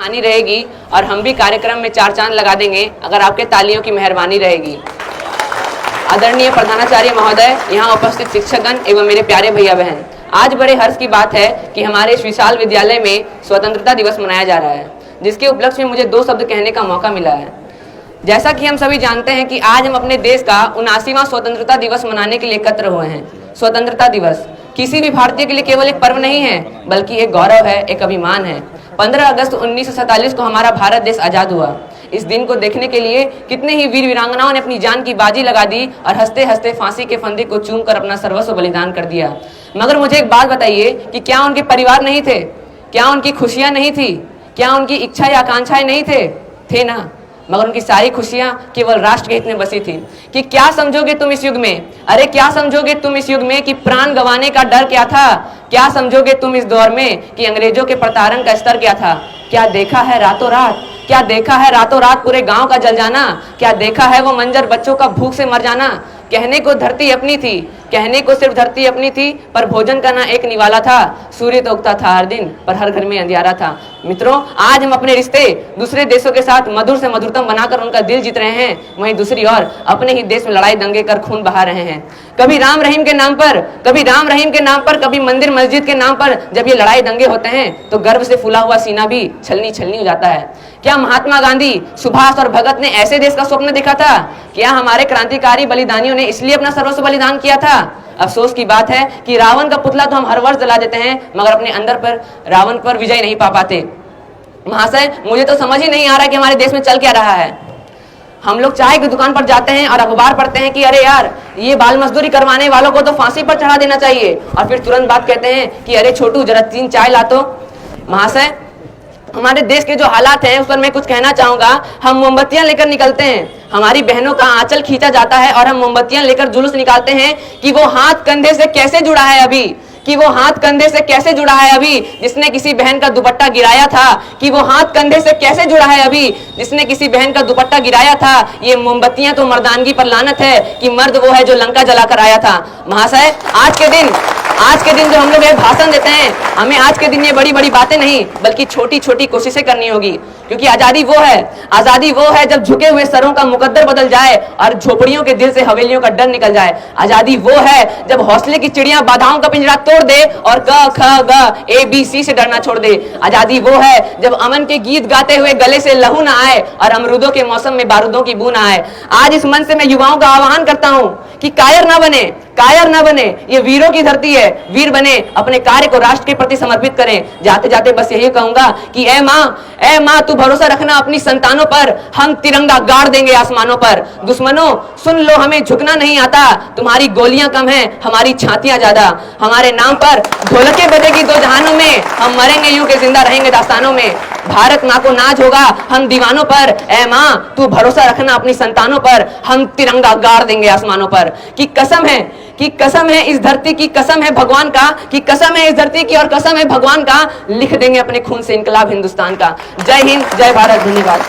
आनी रहेगी और हम भी कार्यक्रम में चार चांद लगा देंगे अगर आपके तालियों की मेहरबानी रहेगी। आदरणीय प्रधानाचार्य महोदय, यहाँ उपस्थित शिक्षकगण एवं मेरे प्यारे भैया बहन, आज बड़े हर्ष की बात है कि हमारे इस विशाल विद्यालय में स्वतंत्रता दिवस मनाया जा रहा है, जिसके उपलक्ष्य में मुझे दो शब्द कहने का मौका मिला है। जैसा कि हम सभी जानते हैं कि आज हम अपने देश का 79वां स्वतंत्रता दिवस मनाने के लिए एकत्र हुए हैं। स्वतंत्रता दिवस किसी भी भारतीय के लिए केवल एक पर्व नहीं है, बल्कि एक गौरव है, एक अभिमान है। 15 अगस्त 1947 को हमारा भारत देश आजाद हुआ। इस दिन को देखने के लिए कितने ही वीर वीरांगनाओं ने अपनी जान की बाजी लगा दी और हंसते हंसते फांसी के फंदे को चूम कर अपना सर्वस्व बलिदान कर दिया। मगर मुझे एक बात बताइए कि क्या उनके परिवार नहीं थे? क्या उनकी खुशियां नहीं थी? क्या उनकी इच्छा या आकांक्षाएं नहीं थे ना? मगर उनकी सारी खुशियां केवल राष्ट्र के हित में बसी थी। कि क्या समझोगे तुम इस युग में, अरे क्या समझोगे तुम इस युग में कि प्राण गंवाने का डर क्या था? क्या समझोगे तुम इस दौर में कि अंग्रेजों के प्रताड़न का स्तर क्या था? क्या देखा है रातों रात? क्या देखा है रातों रात पूरे गांव का जल जाना? क्या देखा है वो मंजर बच्चों का भूख से मर जाना? कहने को धरती अपनी थी, कहने को सिर्फ धरती अपनी थी, पर भोजन का ना एक निवाला था। सूर्य तो उगता था हर दिन, पर हर घर में अंधियारा था। मित्रों, आज हम अपने रिश्ते दूसरे देशों के साथ मधुर से मधुरतम बनाकर उनका दिल जीत रहे हैं, वहीं दूसरी ओर अपने ही देश में लड़ाई दंगे कर खून बहा रहे हैं। कभी राम रहीम के नाम पर, कभी मंदिर मस्जिद के नाम पर जब ये लड़ाई दंगे होते हैं तो गर्व से फूला हुआ सीना भी छलनी छलनी हो जाता है। क्या महात्मा गांधी, सुभाष और भगत ने ऐसे देश का स्वप्न देखा था? क्या हमारे क्रांतिकारी बलिदानियों ने इसलिए अपना सर्वस्व बलिदान किया था? अफसोस की बात है कि रावण का पुतला तो हम हर वर्ष जला देते हैं, मगर अपने अंदर पर रावण पर विजय नहीं पा पाते। महाशय, मुझे तो समझ ही नहीं आ रहा कि हमारे देश में चल क्या रहा है। हम लोग चाय की दुकान पर जाते हैं और अखबार पढ़ते हैं कि अरे यार, ये बाल मजदूरी करवाने वालों को तो फांसी पर चढ़ा देना चाहिए, और फिर तुरंत बात कहते हैं कि अरे छोटू जरा 3 चाय ला तो। महाशय, हमारे देश के जो हालात हैं उस पर मैं कुछ कहना चाहूंगा। हम मोमबत्तियां लेकर निकलते हैं, हमारी बहनों का आंचल खींचा जाता है और हम मोमबत्तियां लेकर जुलूस निकालते हैं कि वो हाथ कंधे से कैसे जुड़ा है अभी, कि वो हाथ कंधे से कैसे जुड़ा है अभी जिसने किसी बहन का दुपट्टा गिराया था, कि वो हाथ कंधे से कैसे जुड़ा है अभी जिसने किसी बहन का दुपट्टा गिराया था। ये मोमबत्तियां तो मर्दानगी पर लानत है कि मर्द वो है जो लंका जलाकर आया था। महाशय, आज के दिन जो हम लोग ये भाषण देते हैं, हमें आज के दिन ये बड़ी बड़ी बातें नहीं बल्कि छोटी छोटी कोशिशें करनी होगी, क्योंकि आजादी वो है जब झुके हुए सरों का मुकद्दर बदल जाए और झोपड़ियों के दिल से हवेलियों का डर निकल जाए। आजादी वो है जब हौसले की चिड़िया बाधाओं का पिंजरा तोड़ दे और क ख ग ABC से डरना छोड़ दे। आजादी वो है जब अमन के गीत गाते हुए गले से लहू ना आए और अमरूदों के मौसम में बारूदों की बू ना आए। आज इस मंच से मैं युवाओं का आह्वान करता हूं कि कायर ना बने, ये वीरों की धरती है, वीर बने, अपने कार्य को राष्ट्र के प्रति समर्पित करें। जाते जाते बस यही कहूंगा कि ऐ माँ तू भरोसा रखना अपनी संतानों पर, हम तिरंगा गाड़ देंगे आसमानों पर। दुश्मनों सुन लो, हमें झुकना नहीं आता, तुम्हारी गोलियां कम हैं, हमारी छातियां ज्यादा। हमारे नाम पर ढोलकें बजेगी 2 जहानों में, हम मरेंगे यूं के जिंदा रहेंगे दास्तानों में। भारत माँ को नाज होगा हम दीवानों पर, ऐ माँ तू भरोसा रखना अपनी संतानों पर, हम तिरंगा गाड़ देंगे आसमानों पर। कि कसम है इस धरती की, कसम है भगवान का, कि कसम है इस धरती की और कसम है भगवान का, लिख देंगे अपने खून से इनकलाब हिंदुस्तान का। जय हिंद, जय भारत, धन्यवाद।